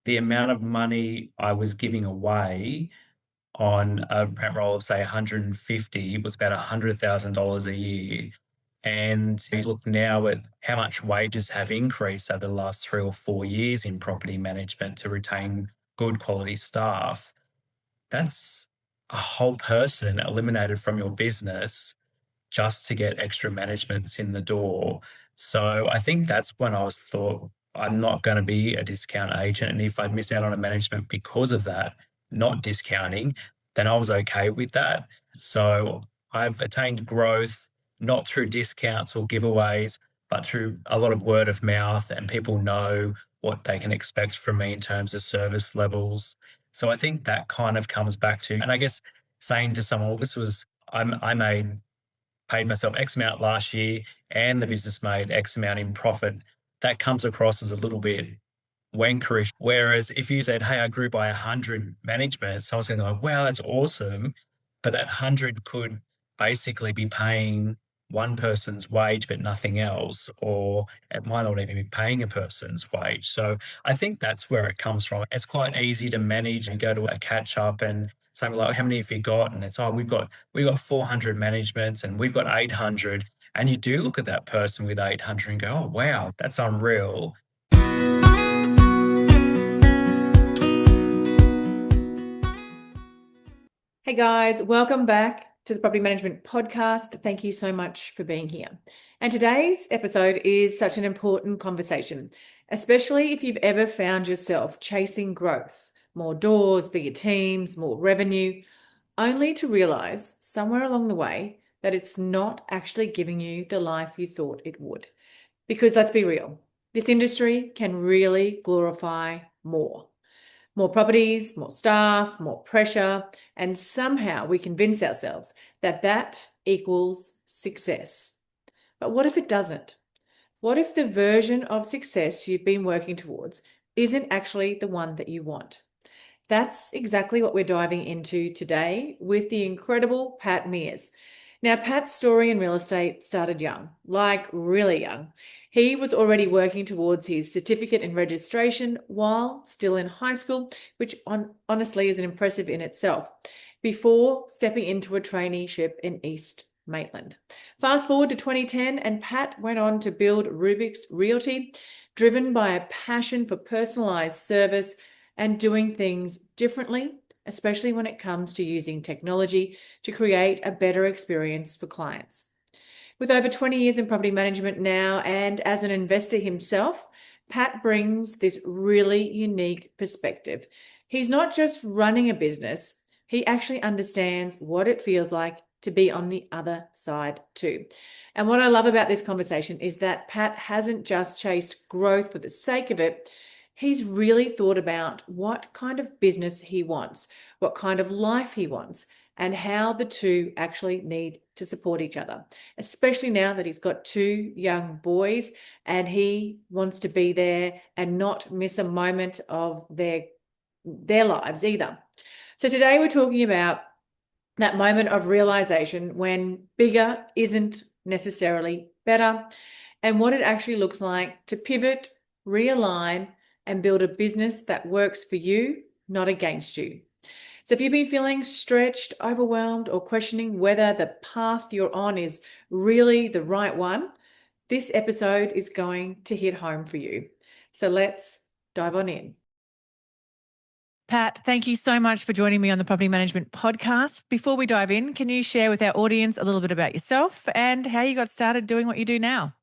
the amount of money I was giving away on a rent roll of, say, 150 was about $100,000 a year. And you look now at how much wages have increased over the last 3 or 4 years in property management to retain good quality staff. That's a whole person eliminated from your business just to get extra managements in the door. So I think that's when I was thought, I'm not going to be a discount agent. And if I miss out on a management because of that, not discounting, then I was okay with that. So I've attained growth not through discounts or giveaways, but through a lot of word of mouth, and people know what they can expect from me in terms of service levels. So I think that kind of comes back to, and I guess saying to someone, well, this was, I made paid myself X amount last year and the business made X amount in profit, that comes across as a little bit wankerish. Whereas if you said, hey, I grew by 100 management, someone's going to go, wow, that's awesome. But that 100 could basically be paying one person's wage, but nothing else, or it might not even be paying a person's wage. So I think that's where it comes from. It's quite easy to manage and go to a catch up and something like, how many have you got? And it's, oh, we've got 400 managements and we've got 800. And you do look at that person with 800 and go, oh, wow, that's unreal. Hey guys, welcome back to the Property Management Podcast. Thank you so much for being here. And today's episode is such an important conversation, especially if you've ever found yourself chasing growth, more doors, bigger teams, more revenue, only to realize somewhere along the way that it's not actually giving you the life you thought it would. Because let's be real, this industry can really glorify more. More properties, more staff, more pressure, and somehow we convince ourselves that that equals success. But what if it doesn't? What if the version of success you've been working towards isn't actually the one that you want? That's exactly what we're diving into today with the incredible Pat Mears. Now, Pat's story in real estate started young, like really young. He was already working towards his certificate in registration while still in high school, which honestly is impressive in itself, before stepping into a traineeship in East Maitland. Fast forward to 2010, and Pat went on to build Rubik's Realty, driven by a passion for personalized service and doing things differently, especially when it comes to using technology to create a better experience for clients. With over 20 years in property management now, and as an investor himself, Pat brings this really unique perspective. He's not just running a business, he actually understands what it feels like to be on the other side too. And what I love about this conversation is that Pat hasn't just chased growth for the sake of it. He's really thought about what kind of business he wants, what kind of life he wants, and how the two actually need to support each other, especially now that he's got two young boys and he wants to be there and not miss a moment of their lives either. So today we're talking about that moment of realization when bigger isn't necessarily better, and what it actually looks like to pivot, realign, and build a business that works for you, not against you. So if you've been feeling stretched, overwhelmed, or questioning whether the path you're on is really the right one, this episode is going to hit home for you. So let's dive on in. Pat, thank you so much for joining me on the Property Management Podcast. Before we dive in, can you share with our audience a little bit about yourself and how you got started doing what you do now?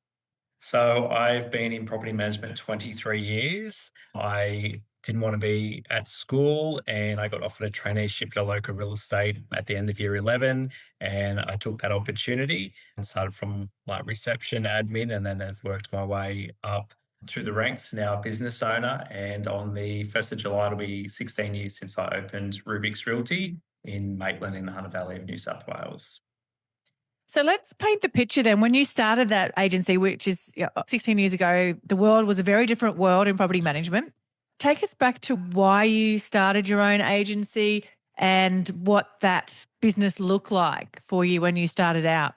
So I've been in property management 23 years. I didn't want to be at school and I got offered a traineeship at a local real estate at the end of year 11. And I took that opportunity and started from like reception, admin, and then have worked my way up through the ranks, now a business owner. And on the 1st of July, it'll be 16 years since I opened Rubik's Realty in Maitland in the Hunter Valley of New South Wales. So let's paint the picture then. When you started that agency, which is 16 years ago, the world was a very different world in property management. Take us back to why you started your own agency and what that business looked like for you when you started out.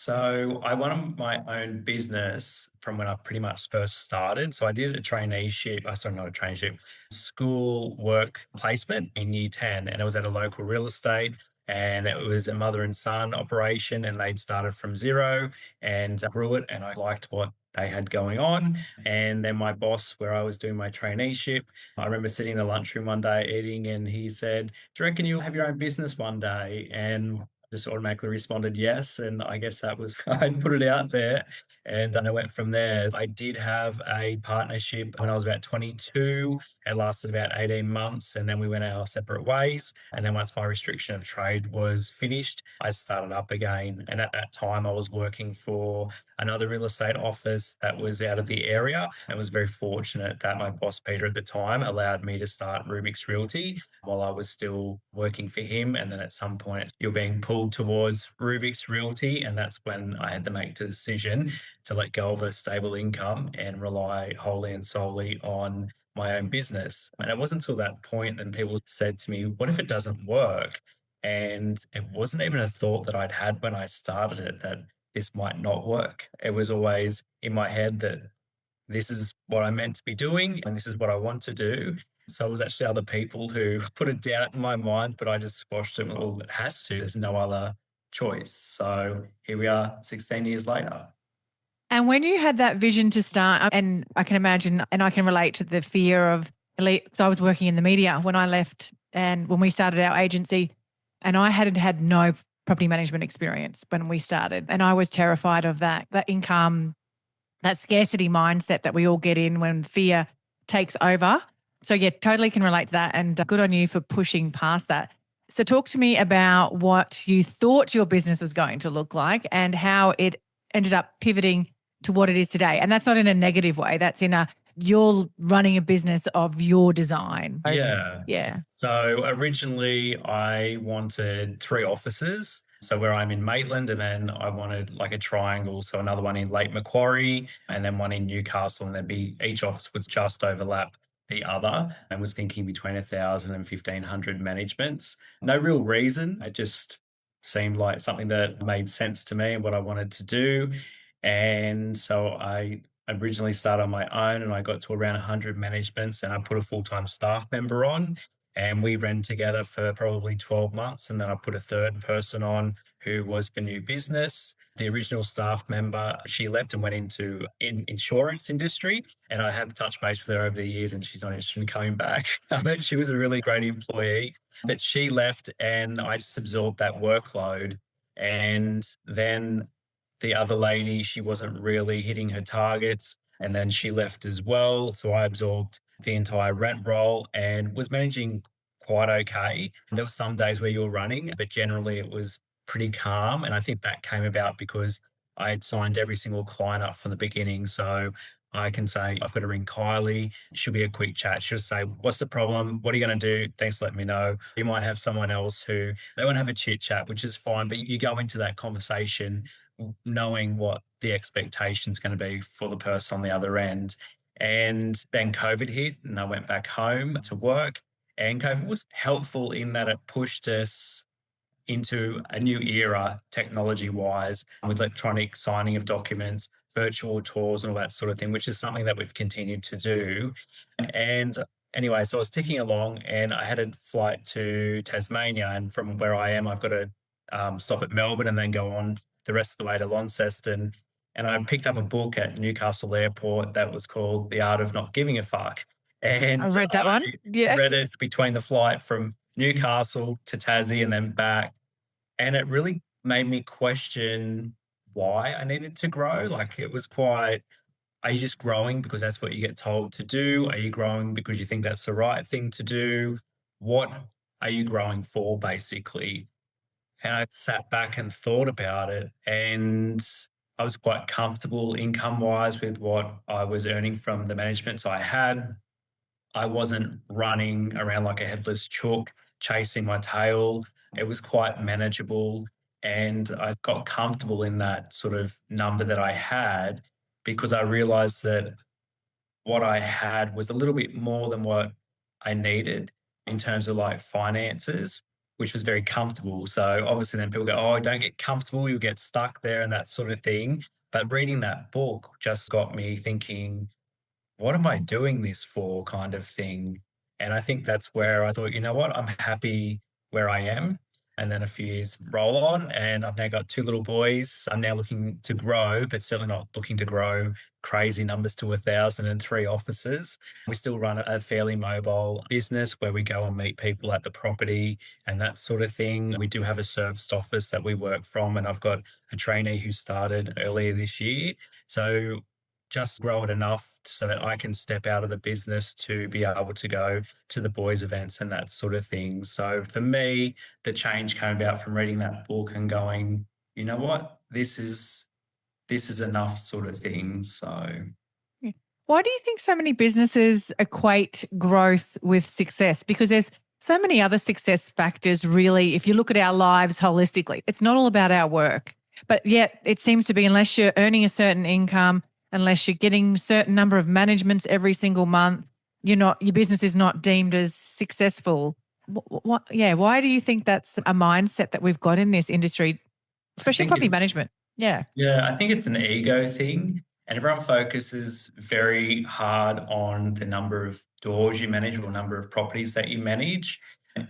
So I wanted my own business from when I pretty much first started. So I did a traineeship, sorry, not a traineeship, school work placement in year 10, and it was at a local real estate. And it was a mother and son operation, and they'd started from zero and grew it. And I liked what they had going on. And then my boss, where I was doing my traineeship, I remember sitting in the lunchroom one day eating, and he said, "Do you reckon you'll have your own business one day?" And just automatically responded yes. And I guess that was, I put it out there and I went from there. I did have a partnership when I was about 22. It lasted about 18 months and then we went our separate ways. And then once my restriction of trade was finished, I started up again. And at that time, I was working for another real estate office that was out of the area. I was very fortunate that my boss, Peter, at the time allowed me to start Rubik's Realty while I was still working for him. And then at some point, you're being pulled towards Rubik's Realty. And that's when I had to make the decision to let go of a stable income and rely wholly and solely on my own business. And it wasn't until that point and people said to me, "What if it doesn't work?" And it wasn't even a thought that I'd had when I started it that this might not work. It was always in my head that this is what I'm meant to be doing and this is what I want to do. So it was actually other people who put a doubt in my mind, but I just squashed it. Well, it has to. There's no other choice. So here we are 16 years later. And when you had that vision to start, and I can imagine, and I can relate to the fear of, so I was working in the media when I left and when we started our agency, and I hadn't had no property management experience when we started. And I was terrified of that income, that scarcity mindset that we all get in when fear takes over. So yeah, totally can relate to that. And good on you for pushing past that. So talk to me about what you thought your business was going to look like and how it ended up pivoting to what it is today. And that's not in a negative way. That's in you're running a business of your design. Yeah. Yeah. So originally I wanted three offices. So where I'm in Maitland, and then I wanted like a triangle. So another one in Lake Macquarie and then one in Newcastle. And there'd be each office would just overlap the other. I was thinking between 1,000 and 1,500 managements. No real reason. It just seemed like something that made sense to me and what I wanted to do. And so I originally started on my own and I got to around 100 managements and I put a full-time staff member on and we ran together for probably 12 months. And then I put a third person on who was for new business. The original staff member, she left and went into insurance industry. And I had touch base with her over the years and she's not interested in coming back. But she was a really great employee. But she left and I just absorbed that workload. And then the other lady, she wasn't really hitting her targets. And then she left as well. So I absorbed the entire rent roll and was managing quite okay. There were some days where you were running, but generally it was pretty calm. And I think that came about because I had signed every single client up from the beginning. So I can say, I've got to ring Kylie. She'll be a quick chat. She'll say, "What's the problem? What are you going to do? Thanks for letting me know." You might have someone else who they want to have a chit chat, which is fine, but you go into that conversation knowing what the expectation is going to be for the person on the other end. And then COVID hit and I went back home to work. And COVID was helpful in that it pushed us into a new era technology wise with electronic signing of documents, virtual tours, and all that sort of thing, which is something that we've continued to do. And anyway, so I was ticking along and I had a flight to Tasmania. And from where I am, I've got to stop at Melbourne and then go on the rest of the way to Launceston. And I picked up a book at Newcastle Airport that was called The Art of Not Giving a Fuck. I And read that one. I Yes. read it between the flight from Newcastle to Tassie and then back. And it really made me question why I needed to grow. Like it was quite, are you just growing because that's what you get told to do? Are you growing because you think that's the right thing to do? What are you growing for, basically? And I sat back and thought about it, and I was quite comfortable income wise with what I was earning from the managements I had. I wasn't running around like a headless chook, chasing my tail. It was quite manageable. And I got comfortable in that sort of number that I had because I realized that what I had was a little bit more than what I needed in terms of like finances. which was very comfortable. So obviously then people go, oh, don't get comfortable, you'll get stuck there and that sort of thing. But reading that book just got me thinking, what am I doing this for kind of thing. And I think that's where I thought, you know what, I'm happy where I am. And then a few years roll on, and I've now got two little boys. I'm now looking to grow, but certainly not looking to grow crazy numbers to 1,003 offices. We still run a fairly mobile business where we go and meet people at the property and that sort of thing. We do have a serviced office that we work from, and I've got a trainee who started earlier this year. So just grow it enough so that I can step out of the business to be able to go to the boys' events and that sort of thing. So for me, the change came about from reading that book and going, you know what, this is enough sort of thing. So Yeah. Why do you think so many businesses equate growth with success? Because there's so many other success factors, really, if you look at our lives holistically. It's not all about our work. But yet it seems to be, unless you're earning a certain income, unless you're getting a certain number of managements every single month, your business is not deemed as successful. Yeah, why do you think that's a mindset that we've got in this industry, I especially in think property it's management? Yeah. Yeah, I think it's an ego thing, and everyone focuses very hard on the number of doors you manage or number of properties that you manage.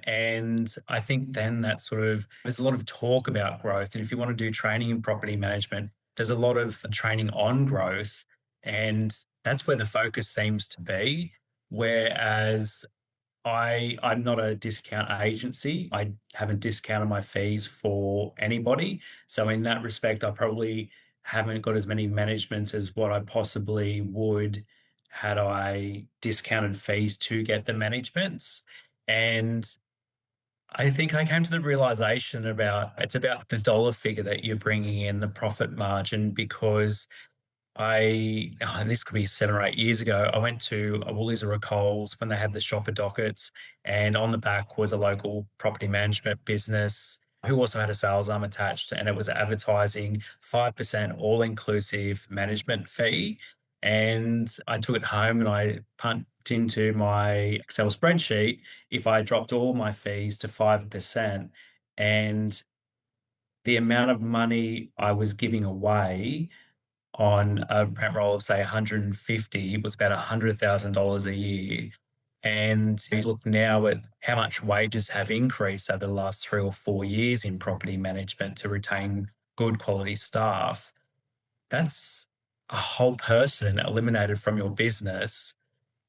And I think then that sort of, there's a lot of talk about growth. And if you want to do training in property management, there's a lot of training on growth. And that's where the focus seems to be. Whereas I'm not a discount agency. I haven't discounted my fees for anybody. So in that respect, I probably haven't got as many managements as what I possibly would had I discounted fees to get the managements. And I think I came to the realization about it's about the dollar figure that you're bringing in, the profit margin, because and this could be 7 or 8 years ago, I went to a Woolies or a Coles when they had the shopper dockets, and on the back was a local property management business who also had a sales arm attached, and it was advertising 5% all-inclusive management fee. And I took it home and I pumped into my Excel spreadsheet if I dropped all my fees to 5%, and the amount of money I was giving away on a rent roll of, say, 150 was about $100,000 a year. And you look now at how much wages have increased over the last 3 or 4 years in property management to retain good quality staff. That's a whole person eliminated from your business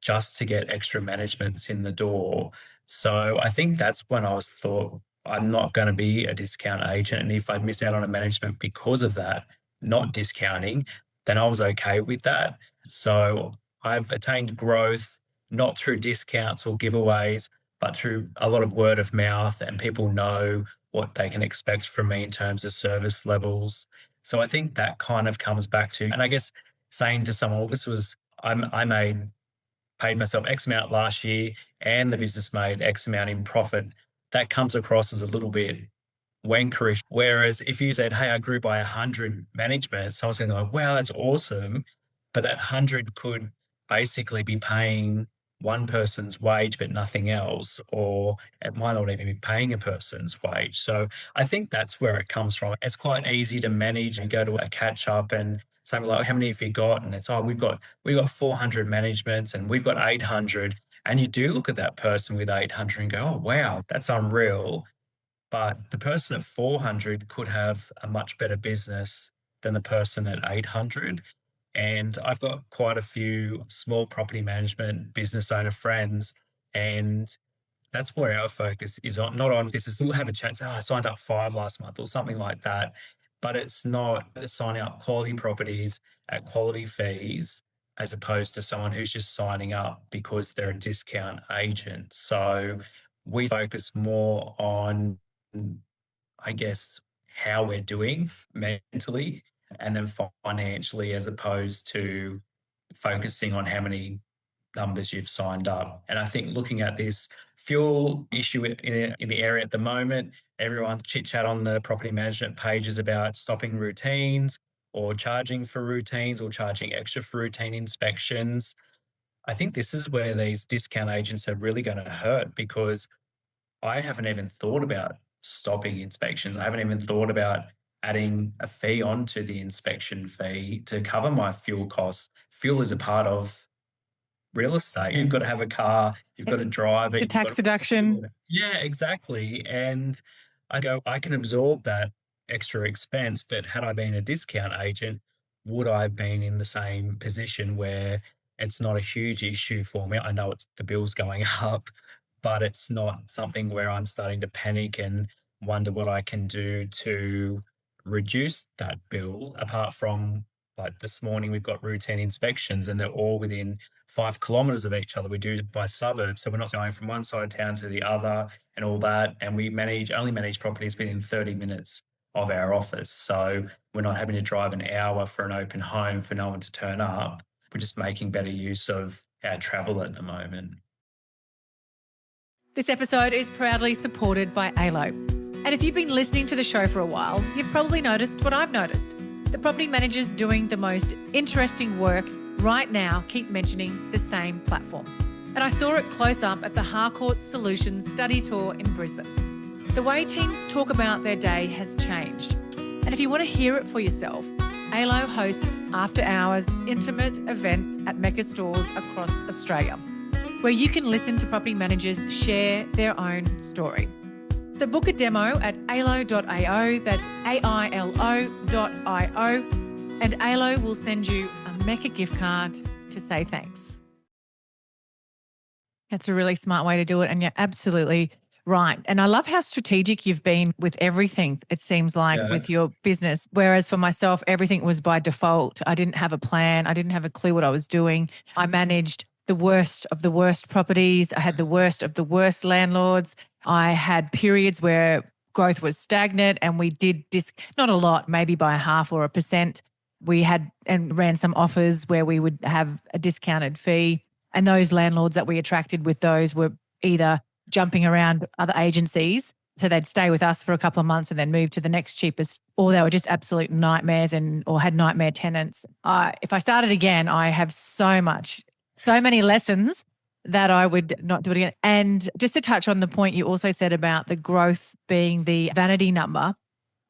just to get extra managements in the door. So I think that's when I was thought, I'm not going to be a discount agent. And if I miss out on a management because of that, not discounting, then I was okay with that. So I've attained growth not through discounts or giveaways, but through a lot of word of mouth, and people know what they can expect from me in terms of service levels. So I think that kind of comes back to, and I guess saying to someone, well, I made paid myself X amount last year and the business made X amount in profit, that comes across as a little bit wankerish. Whereas if you said, hey, I grew by 100 management, someone's going to go, wow, that's awesome. But that 100 could basically be paying one person's wage, but nothing else, or it might not even be paying a person's wage. So I think that's where it comes from. It's quite easy to manage and go to a catch up and say, like, how many have you got? And it's, oh, we've got 400 managements and we've got 800. And you do look at that person with 800 and go, oh, wow, that's unreal. But the person at 400 could have a much better business than the person at 800. And I've got quite a few small property management business owner friends, and that's where our focus is on, not on this is we'll have a chance. Oh, I signed up 5 last month or something like that. But it's not signing up quality properties at quality fees as opposed to someone who's just signing up because they're a discount agent. So we focus more on, I guess, how we're doing mentally and then financially, as opposed to focusing on how many numbers you've signed up. And I think looking at this fuel issue in the area at the moment, everyone's chit chat on the property management pages about stopping routines or charging for routines or charging extra for routine inspections. I think this is where these discount agents are really going to hurt, because I haven't even thought about stopping inspections. I haven't even thought about adding a fee onto the inspection fee to cover my fuel costs. Fuel is a part of real estate. You've got to have a car, you've got to drive It's a it, you've got tax to fuel deduction. it. Yeah, exactly. And I go, I can absorb that extra expense, but had I been a discount agent, would I have been in the same position where it's not a huge issue for me? I know it's the bill's going up, but it's not something where I'm starting to panic and wonder what I can do to reduce that bill. Apart from, like, this morning, we've got routine inspections and they're all within 5 kilometers of each other. We do it by suburbs, so we're not going from one side of town to the other and all that. And we only manage properties within 30 minutes of our office. So we're not having to drive an hour for an open home for no one to turn up. We're just making better use of our travel at the moment. This episode is proudly supported by ALO. And if you've been listening to the show for a while, you've probably noticed what I've noticed. The property managers doing the most interesting work right now keep mentioning the same platform. And I saw it close up at the Harcourt Solutions study tour in Brisbane. The way teams talk about their day has changed. And if you want to hear it for yourself, ALO hosts after-hours intimate events at Mecca stores across Australia, where you can listen to property managers share their own story. So book a demo at alo.io, that's AILO.io, and ALO will send you a Mecca gift card to say thanks. That's a really smart way to do it, and you're absolutely right. And I love how strategic you've been with everything, it seems like, Yeah. with your business. Whereas for myself, everything was by default. I didn't have a plan. I didn't have a clue what I was doing. I managed the worst of the worst properties. I had the worst of the worst landlords. I had periods where growth was stagnant and we did not a lot, maybe by 0.5% We had and ran some offers where we would have a discounted fee. And those landlords that we attracted with those were either jumping around other agencies. So they'd stay with us for a couple of months and then move to the next cheapest, or they were just absolute nightmares or had nightmare tenants. If I started again, I have so many lessons that I would not do it again. And just to touch on the point you also said about the growth being the vanity number,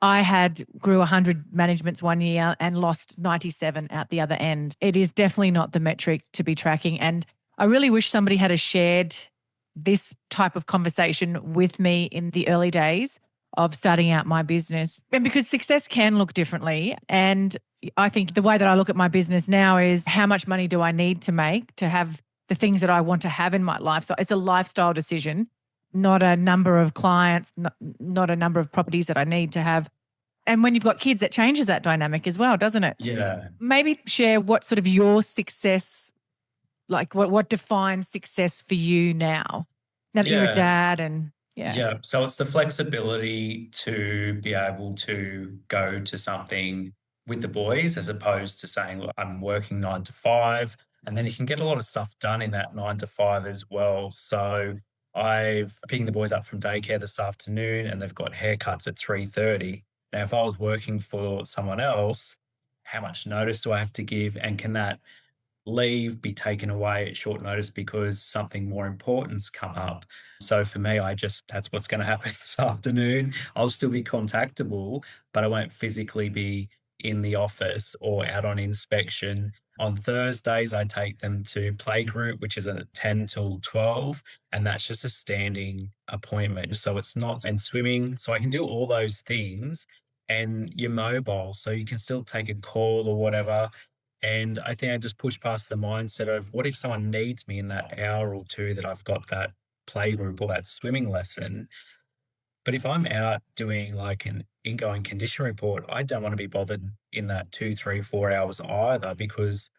I grew 100 managements one year and lost 97 at the other end. It is definitely not the metric to be tracking. And I really wish somebody had shared this type of conversation with me in the early days of starting out my business. And because success can look differently. And I think the way that I look at my business now is how much money do I need to make to have the things that I want to have in my life. So it's a lifestyle decision, not a number of clients, not a number of properties that I need to have. And when you've got kids, it changes that dynamic as well, doesn't it? Yeah. Maybe share what sort of your success, like what defines success for you now that you're a dad and Yeah. So it's the flexibility to be able to go to something with the boys as opposed to saying, look, I'm working 9 to 5. And then you can get a lot of stuff done in that 9 to 5 as well. So I've picking the boys up from daycare this afternoon and they've got haircuts at 3:30. Now, if I was working for someone else, how much notice do I have to give? And can that leave be taken away at short notice because something more important's come up? So for me, that's what's going to happen this afternoon. I'll still be contactable, but I won't physically be in the office or out on inspection. On Thursdays, I take them to playgroup, which is at 10 till 12, and that's just a standing appointment. So it's not, and swimming. So I can do all those things and you're mobile, so you can still take a call or whatever. And I think I just push past the mindset of what if someone needs me in that hour or two that I've got that play group or that swimming lesson. But if I'm out doing like an ingoing condition report, I don't want to be bothered in that 2, 3, 4 hours either because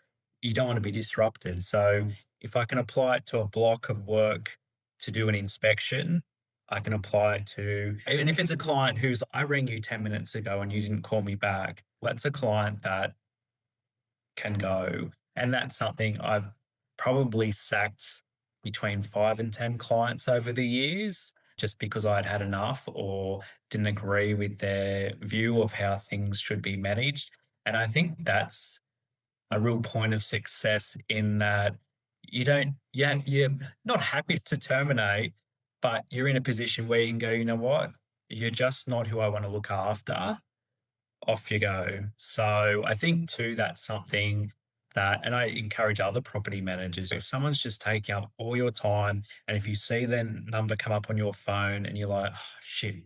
you don't want to be disrupted. So if I can apply it to a block of work to do an inspection, I can apply it to, and if it's a client I rang you 10 minutes ago and you didn't call me back, well, that's a client that can go. And that's something I've probably sacked between 5 and 10 clients over the years just because I'd had enough or didn't agree with their view of how things should be managed. And I think that's a real point of success in that you're not happy to terminate, but you're in a position where you can go, you know what? You're just not who I want to look after. Off you go. So I think too, that's something that, and I encourage other property managers, if someone's just taking up all your time, and if you see their number come up on your phone and you're like, oh, shit,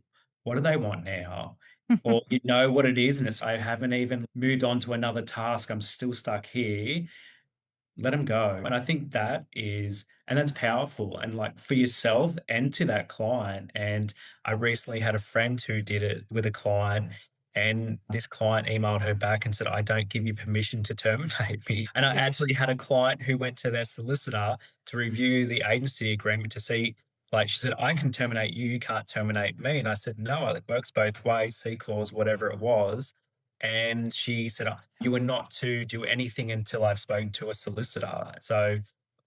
what do they want now? Or you know what it is, and it's, I haven't even moved on to another task. I'm still stuck here. Let them go. And I think that is, and that's powerful and like for yourself and to that client. And I recently had a friend who did it with a client, and this client emailed her back and said, I don't give you permission to terminate me. And I actually had a client who went to their solicitor to review the agency agreement to see, like, she said, I can terminate you, you can't terminate me. And I said, no, it works both ways, C clause, whatever it was. And she said, you were not to do anything until I've spoken to a solicitor. So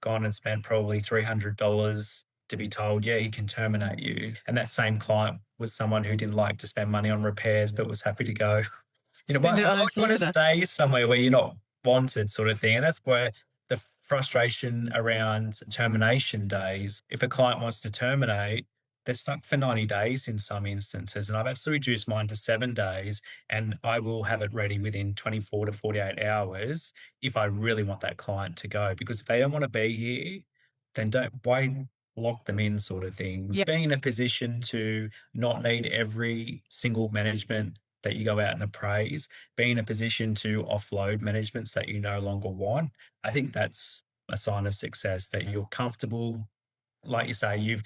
gone and spent probably $300 to be told, yeah, he can terminate you. And that same client was someone who didn't like to spend money on repairs, but was happy to go, you know, Spend why it on would a you want to solicitor. stay somewhere where you're not wanted, sort of thing? And that's where the frustration around termination days, if a client wants to terminate, they're stuck for 90 days in some instances. And I've actually reduced mine to 7 days, and I will have it ready within 24 to 48 hours if I really want that client to go. Because if they don't want to be here, then don't, why lock them in, sort of things. Yeah. Being in a position to not need every single management that you go out and appraise, being in a position to offload managements that you no longer want, I think that's a sign of success, that you're comfortable. Like you say,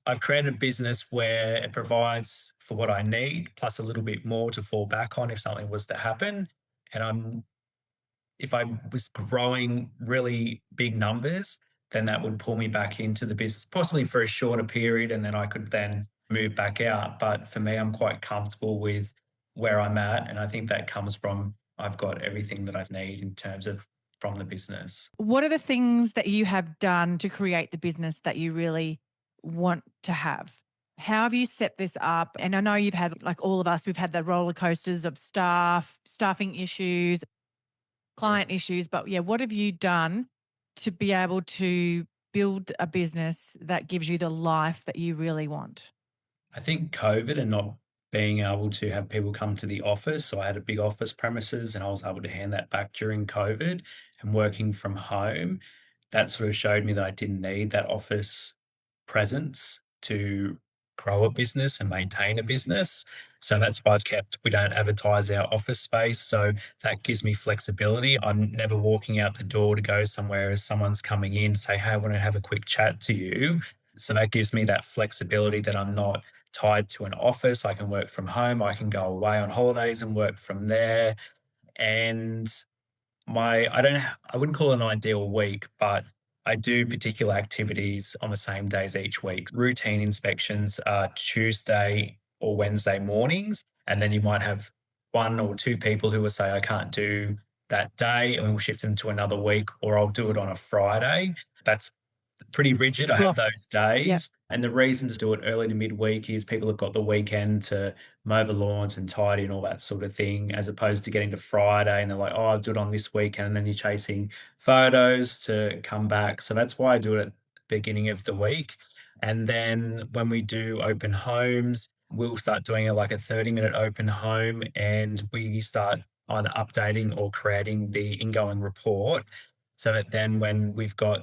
I've created a business where it provides for what I need, plus a little bit more to fall back on if something was to happen. And if I was growing really big numbers, then that would pull me back into the business, possibly for a shorter period, and then I could then move back out. But for me, I'm quite comfortable with where I'm at. And I think that comes from, I've got everything that I need in terms of from the business. What are the things that you have done to create the business that you really want to have? How have you set this up? And I know you've had, like all of us, we've had the roller coasters of staffing issues, client issues. But yeah, what have you done to be able to build a business that gives you the life that you really want? I think COVID and not being able to have people come to the office. So I had a big office premises and I was able to hand that back during COVID, and working from home. That sort of showed me that I didn't need that office presence to grow a business and maintain a business. So that's why we don't advertise our office space. So that gives me flexibility. I'm never walking out the door to go somewhere as someone's coming in to say, hey, I want to have a quick chat to you. So that gives me that flexibility that I'm not tied to an office. I can work from home. I can go away on holidays and work from there. And I wouldn't call it an ideal week, but I do particular activities on the same days each week. Routine inspections are Tuesday or Wednesday mornings, and then you might have one or two people who will say, I can't do that day, and we'll shift them to another week, or I'll do it on a Friday. That's pretty rigid. I have those Yeah. days. And the reason to do it early to midweek is people have got the weekend to mow the lawns and tidy and all that sort of thing, as opposed to getting to Friday and they're like, oh, I'll do it on this weekend. And then you're chasing photos to come back. So that's why I do it at the beginning of the week. And then when we do open homes, we'll start doing it like a 30-minute open home, and we start either updating or creating the ingoing report, so that then when we've got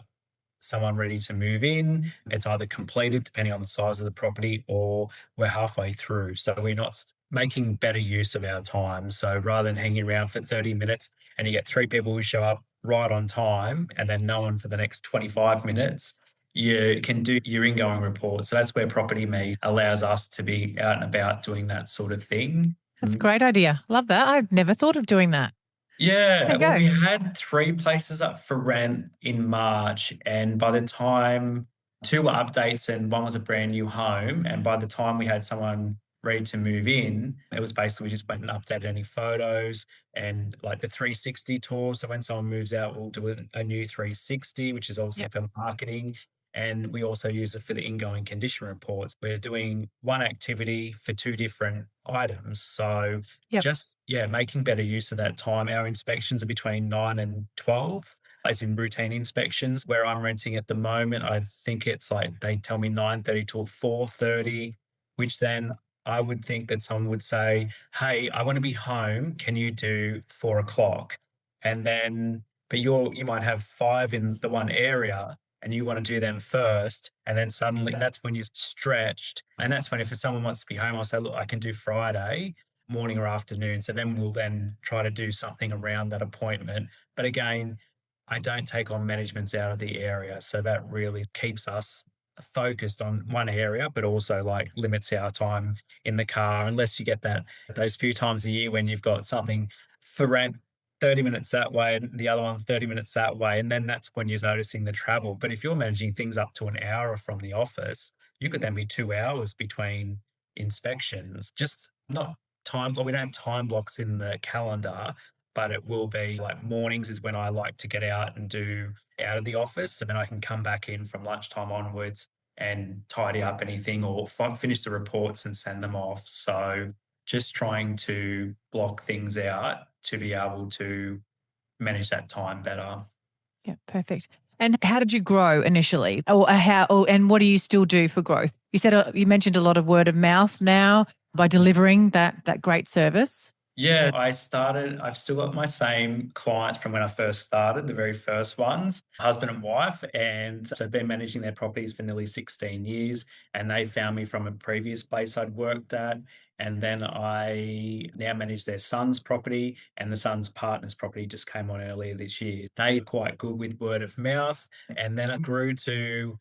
someone ready to move in, it's either completed depending on the size of the property, or we're halfway through. So we're not making better use of our time. So rather than hanging around for 30 minutes and you get three people who show up right on time and then no one for the next 25 minutes, you can do your ingoing report. So that's where Property Me allows us to be out and about doing that sort of thing. That's a great idea. Love that. I've never thought of doing that. There Yeah, you well, go. we had 3 places up for rent in March, and by the time 2 were updates and 1 was a brand new home, and by the time we had someone ready to move in, it was basically we just went and updated any photos and like the 360 tour. So when someone moves out, we'll do a new 360, which is obviously Yep. for marketing. And we also use it for the ingoing condition reports. We're doing one activity for 2 different items. So Yep. just, yeah, making better use of that time. Our inspections are between 9 and 12. as in routine inspections. Where I'm renting at the moment, I think it's like they tell me 9:30 till 4:30, which then I would think that someone would say, "Hey, I want to be home. Can you do 4 o'clock?" And then, but you might have five in the one area and you want to do them first. And then suddenly that's when you're stretched. And that's when if someone wants to be home, I'll say, look, I can do Friday morning or afternoon. So then we'll then try to do something around that appointment. But again, I don't take on managements out of the area. So that really keeps us focused on one area, but also like limits our time in the car, unless you get those few times a year when you've got something for rent 30 minutes that way and the other one 30 minutes that way. And then that's when you're noticing the travel. But if you're managing things up to an hour from the office, you could then be 2 hours between inspections. Just not time block. We don't have time blocks in the calendar, but it will be like mornings is when I like to get out and do out of the office. And then I can come back in from lunchtime onwards and tidy up anything or finish the reports and send them off. So just trying to block things out to be able to manage that time better. Yeah, perfect. And how did you grow initially? And what do you still do for growth? You said you mentioned a lot of word of mouth now by delivering that great service. Yeah, I've still got my same clients from when I first started, the very first ones, husband and wife. And so I've been managing their properties for nearly 16 years. And they found me from a previous place I'd worked at. And then I now manage their son's property, and the son's partner's property just came on earlier this year. They're quite good with word of mouth. And then it grew to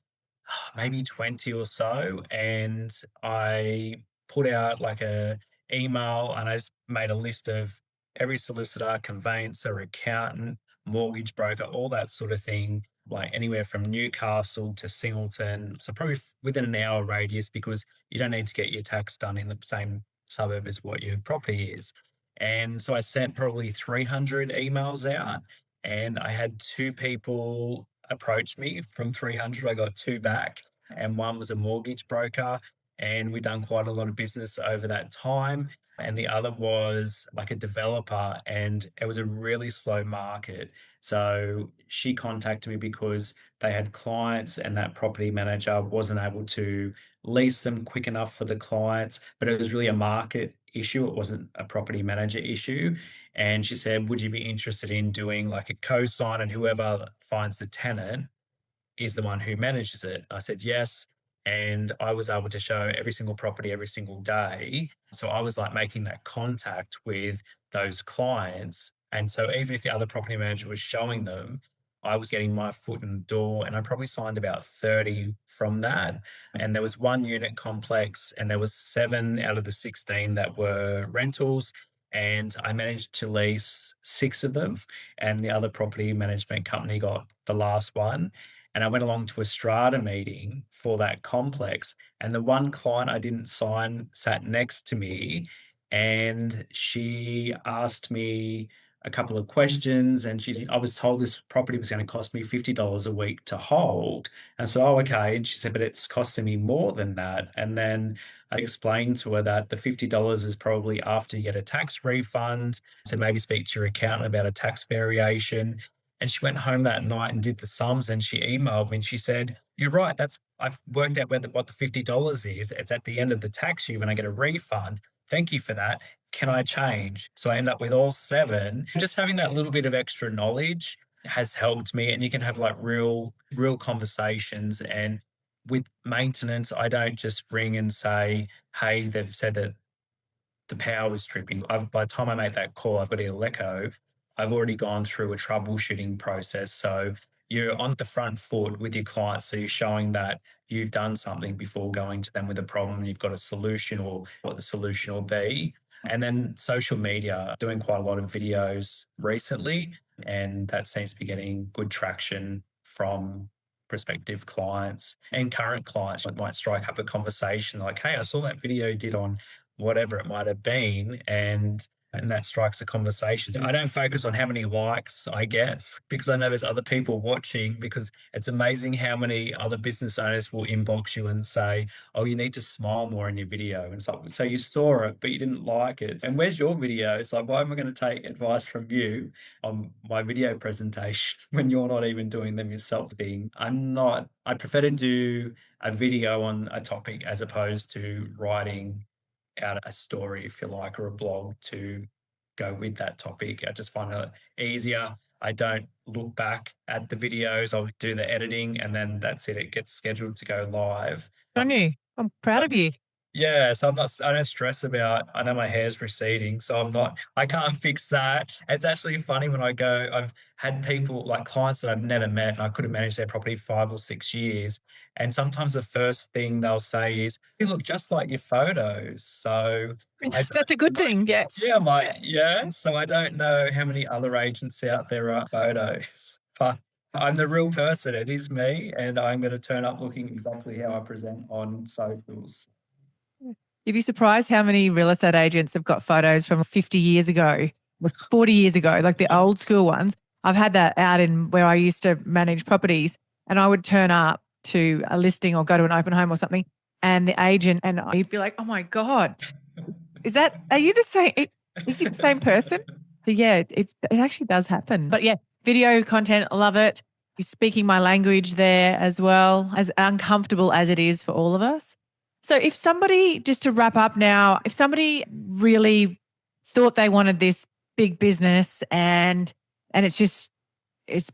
maybe 20 or so. And I put out like a email and I just made a list of every solicitor, conveyancer, accountant, mortgage broker, all that sort of thing, like anywhere from Newcastle to Singleton. So probably within an hour radius, because you don't need to get your tax done in the same suburb as what your property is. And so I sent probably 300 emails out, and I had two people approach me from 300. I got two back, and one was a mortgage broker, and we've done quite a lot of business over that time. And the other was like a developer, and it was a really slow market. So she contacted me because they had clients, and that property manager wasn't able to lease them quick enough for the clients, but it was really a market issue. It wasn't a property manager issue. And she said, would you be interested in doing like a co-sign, and whoever finds the tenant is the one who manages it? I said yes. And I was able to show every single property every single day. So I was like making that contact with those clients. And so even if the other property manager was showing them, I was getting my foot in the door, and I probably signed about 30 from that. And there was one unit complex, and there was 7 out of the 16 that were rentals. And I managed to lease 6 of them, and the other property management company got the last one. And I went along to a strata meeting for that complex, and the one client I didn't sign sat next to me, and she asked me a couple of questions, and I was told this property was going to cost me $50 a week to hold. And I said, oh, okay. And she said, but it's costing me more than that. And then I explained to her that the $50 is probably after you get a tax refund. So maybe speak to your accountant about a tax variation. And she went home that night and did the sums, and she emailed me and she said, you're right. I've worked out what the $50 is. It's at the end of the tax year when I get a refund. Thank you for that. Can I change? So I end up with all 7. Just having that little bit of extra knowledge has helped me. And you can have like real conversations. And with maintenance, I don't just ring and say, hey, they've said that the power was tripping. By the time I make that call, I've got Eleco. I've already gone through a troubleshooting process. So you're on the front foot with your clients. So you're showing that you've done something before going to them with a problem. You've got a solution or what the solution will be. And then social media, doing quite a lot of videos recently, and that seems to be getting good traction from prospective clients and current clients. Might strike up a conversation like, hey, I saw that video you did on whatever it might have been, and and that strikes a conversation. I don't focus on how many likes I get because I know there's other people watching, because it's amazing how many other business owners will inbox you and say, "Oh, you need to smile more in your video." And it's like, so you saw it, but you didn't like it. And where's your video? It's like, why am I going to take advice from you on my video presentation when you're not even doing them yourself? I prefer to do a video on a topic as opposed to writing out a story, if you like, or a blog to go with that topic. I just find it easier. I don't look back at the videos. I'll do the editing and then that's it. It gets scheduled to go live. Good on you. I'm proud of you. Yeah, so I don't stress about, I know my hair's receding, so I can't fix that. It's actually funny when I've had people, like clients that I've never met, and I could have managed their property 5 or 6 years. And sometimes the first thing they'll say is, "You look just like your photos." So I That's a good thing. Yes. yeah. So I don't know how many other agents out there are photos, but I'm the real person. It is me, and I'm going to turn up looking exactly how I present on socials. You'd be surprised how many real estate agents have got photos from 50 years ago, 40 years ago, like the old school ones. I've had that out in where I used to manage properties, and I would turn up to a listing or go to an open home or something, and the agent and I'd be like, "Oh my God, are you the same? Are you the same person?" So yeah, it actually does happen. But yeah, video content, love it. You're speaking my language there as well, as uncomfortable as it is for all of us. So if somebody, just to wrap up now, if somebody really thought they wanted this big business and it's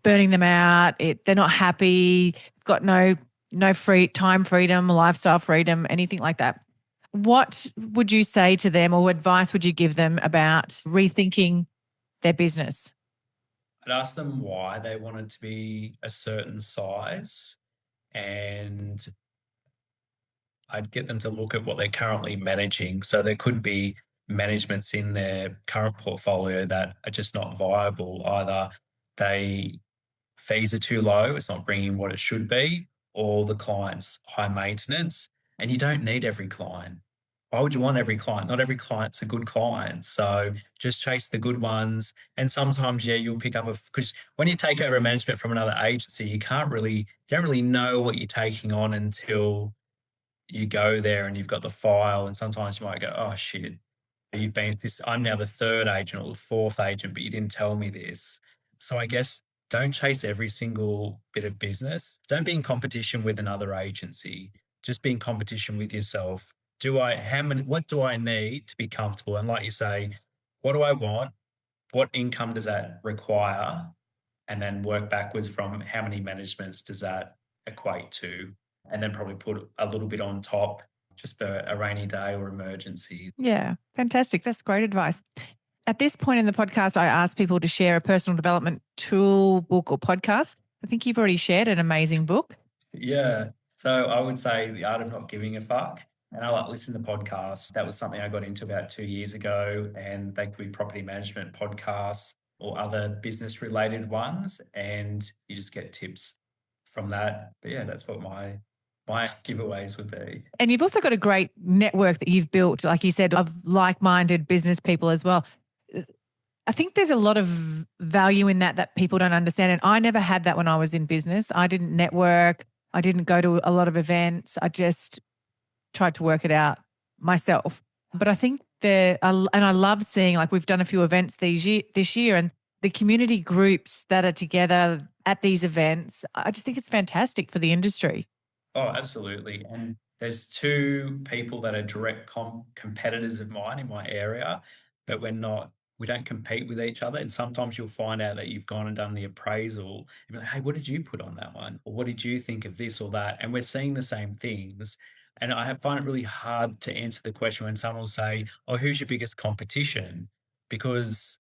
burning them out, they're not happy, got no free time freedom, lifestyle freedom, anything like that. What would you say to them, or what advice would you give them about rethinking their business? I'd ask them why they wanted to be a certain size, and I'd get them to look at what they're currently managing. So there could be managements in their current portfolio that are just not viable. Either they fees are too low, it's not bringing what it should be, or the client's high maintenance, and you don't need every client. Why would you want every client? Not every client's a good client. So just chase the good ones. And sometimes, yeah, you'll pick up because when you take over management from another agency, you don't really know what you're taking on until you go there and you've got the file. And sometimes you might go, "Oh shit, I'm now the third agent or the fourth agent, but you didn't tell me this." So I guess don't chase every single bit of business. Don't be in competition with another agency. Just be in competition with yourself. What do I need to be comfortable? And like you say, what do I want? What income does that require? And then work backwards from how many managements does that equate to? And then probably put a little bit on top just for a rainy day or emergency. Yeah, fantastic. That's great advice. At this point in the podcast, I ask people to share a personal development tool, book, or podcast. I think you've already shared an amazing book. Yeah. So I would say The Art of Not Giving a Fuck. And I like listening to podcasts. That was something I got into about 2 years ago. And they could be property management podcasts or other business related ones. And you just get tips from that. But yeah, that's what my giveaways would be. And you've also got a great network that you've built, like you said, of like-minded business people as well. I think there's a lot of value in that people don't understand. And I never had that when I was in business. I didn't network. I didn't go to a lot of events. I just tried to work it out myself. But I think and I love seeing, like, we've done a few events this year, and the community groups that are together at these events, I just think it's fantastic for the industry. Oh, absolutely. And there's two people that are direct competitors of mine in my area, but we don't compete with each other. And sometimes you'll find out that you've gone and done the appraisal. You're like, "Hey, what did you put on that one? Or what did you think of this or that?" And we're seeing the same things. And find it really hard to answer the question when someone will say, "Oh, who's your biggest competition?" Because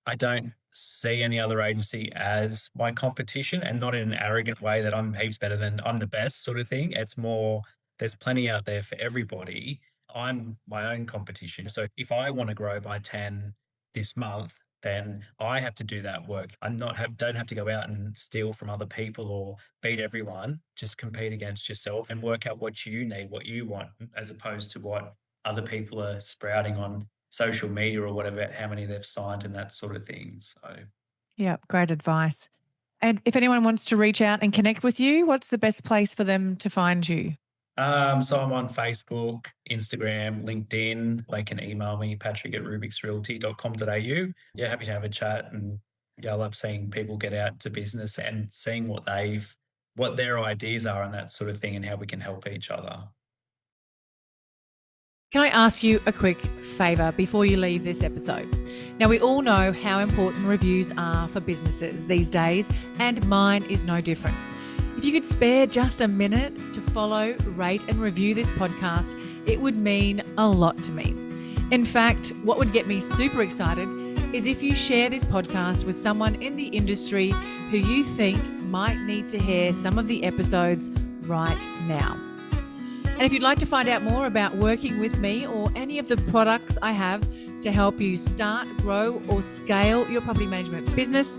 I don't see any other agency as my competition, and not in an arrogant way that I'm heaps better than I'm the best sort of thing. It's more, there's plenty out there for everybody. I'm my own competition. So if I want to grow by 10 this month, then I have to do that work. Don't have to go out and steal from other people or beat everyone. Just compete against yourself and work out what you need, what you want, as opposed to what other people are sprouting on social media or whatever about how many they've signed and that sort of thing. So. Yeah, great advice. And if anyone wants to reach out and connect with you, what's the best place for them to find you? So I'm on Facebook, Instagram, LinkedIn. They can email me, patrick@rubiksrealty.com.au. Yeah, happy to have a chat. And yeah, I love seeing people get out to business and seeing what their ideas are and that sort of thing and how we can help each other. Can I ask you a quick favour before you leave this episode? Now, we all know how important reviews are for businesses these days, and mine is no different. If you could spare just a minute to follow, rate and review this podcast, it would mean a lot to me. In fact, what would get me super excited is if you share this podcast with someone in the industry who you think might need to hear some of the episodes right now. And if you'd like to find out more about working with me or any of the products I have to help you start, grow or scale your property management business,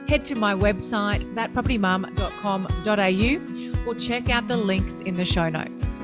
head to my website, thatpropertymum.com.au, or check out the links in the show notes.